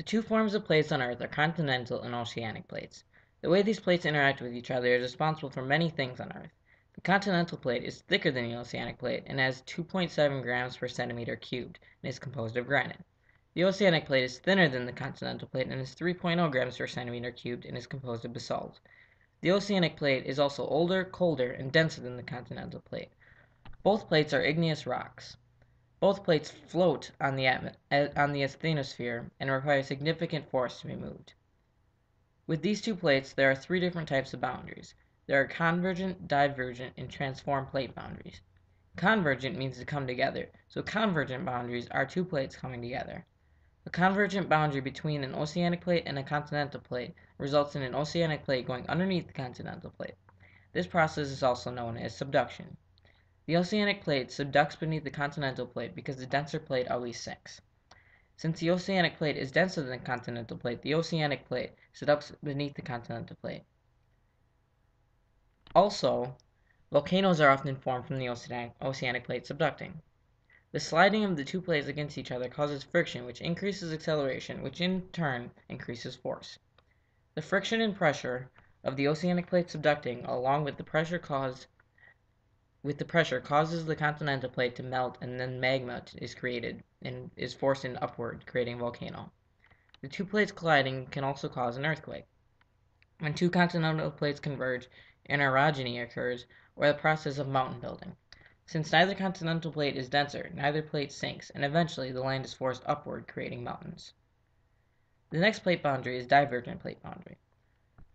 The two forms of plates on Earth are continental and oceanic plates. The way these plates interact with each other is responsible for many things on Earth. The continental plate is thicker than the oceanic plate and has 2.7 grams per centimeter cubed and is composed of granite. The oceanic plate is thinner than the continental plate and is 3.0 grams per centimeter cubed and is composed of basalt. The oceanic plate is also older, colder, and denser than the continental plate. Both plates are igneous rocks. Both plates float on the asthenosphere and require significant force to be moved. With these two plates, there are three different types of boundaries. There are convergent, divergent, and transform plate boundaries. Convergent means to come together, so convergent boundaries are two plates coming together. A convergent boundary between an oceanic plate and a continental plate results in an oceanic plate going underneath the continental plate. This process is also known as subduction. The oceanic plate subducts beneath the continental plate because the denser plate always sinks. Since the oceanic plate is denser than the continental plate, the oceanic plate subducts beneath the continental plate. Also, volcanoes are often formed from the oceanic plate subducting. The sliding of the two plates against each other causes friction, which increases acceleration, which in turn increases force. The friction and pressure of the oceanic plate subducting, along with the pressure causes the continental plate to melt, and then magma is created and is forced upward, creating a volcano. The two plates colliding can also cause an earthquake. When two continental plates converge, an orogeny occurs, or the process of mountain building. Since neither continental plate is denser, neither plate sinks, and eventually the land is forced upward, creating mountains. The next plate boundary is divergent plate boundary.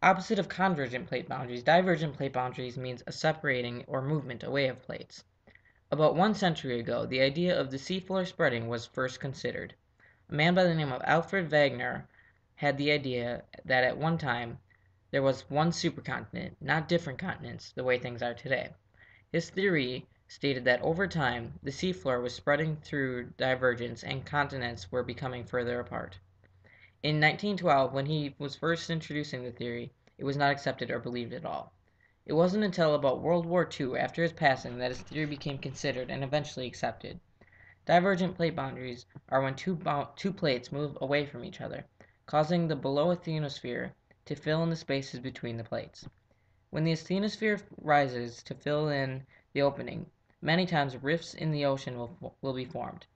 Opposite of convergent plate boundaries, divergent plate boundaries means a separating or movement away of plates. About 1 century ago, the idea of the seafloor spreading was first considered. A man by the name of Alfred Wegener had the idea that at one time there was one supercontinent, not different continents, the way things are today. His theory stated that over time, the seafloor was spreading through divergence and continents were becoming further apart. In 1912, when he was first introducing the theory, it was not accepted or believed at all. It wasn't until about World War II, after his passing, that his theory became considered and eventually accepted. Divergent plate boundaries are when two plates move away from each other, causing the below asthenosphere to fill in the spaces between the plates. When the asthenosphere rises to fill in the opening, many times rifts in the ocean will be formed.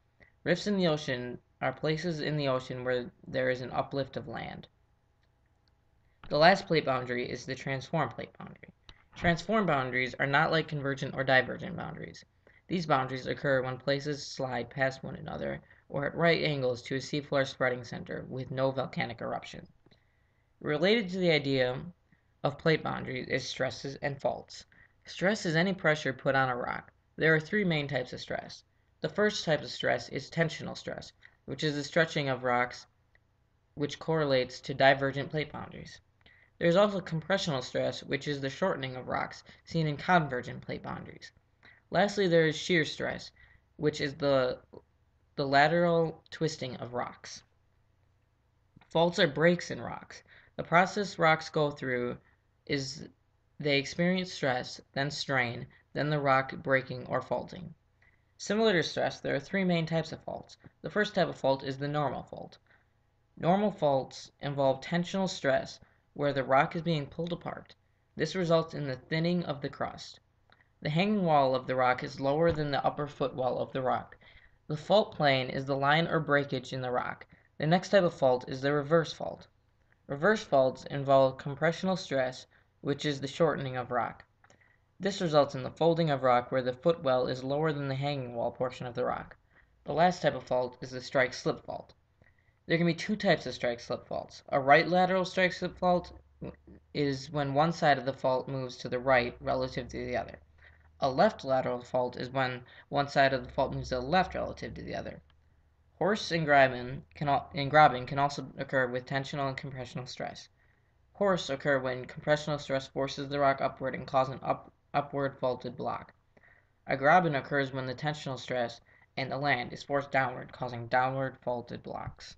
Rifts in the ocean are places in the ocean where there is an uplift of land. The last plate boundary is the transform plate boundary. Transform boundaries are not like convergent or divergent boundaries. These boundaries occur when places slide past one another or at right angles to a seafloor spreading center with no volcanic eruption. Related to the idea of plate boundaries is stresses and faults. Stress is any pressure put on a rock. There are three main types of stress. The first type of stress is tensional stress, which is the stretching of rocks, which correlates to divergent plate boundaries. There is also compressional stress, which is the shortening of rocks, seen in convergent plate boundaries. Lastly, there is shear stress, which is the lateral twisting of rocks. Faults are breaks in rocks. The process rocks go through is they experience stress, then strain, then the rock breaking or faulting. Similar to stress, there are three main types of faults. The first type of fault is the normal fault. Normal faults involve tensional stress, where the rock is being pulled apart. This results in the thinning of the crust. The hanging wall of the rock is lower than the upper footwall of the rock. The fault plane is the line or breakage in the rock. The next type of fault is the reverse fault. Reverse faults involve compressional stress, which is the shortening of rock. This results in the folding of rock where the footwell is lower than the hanging wall portion of the rock. The last type of fault is the strike-slip fault. There can be two types of strike-slip faults. A right lateral strike-slip fault is when one side of the fault moves to the right relative to the other. A left lateral fault is when one side of the fault moves to the left relative to the other. Horst and graben can also occur with tensional and compressional stress. Horsts occur when compressional stress forces the rock upward and causes an upward faulted block. A graben occurs when the tensional stress and the land is forced downward, causing downward faulted blocks.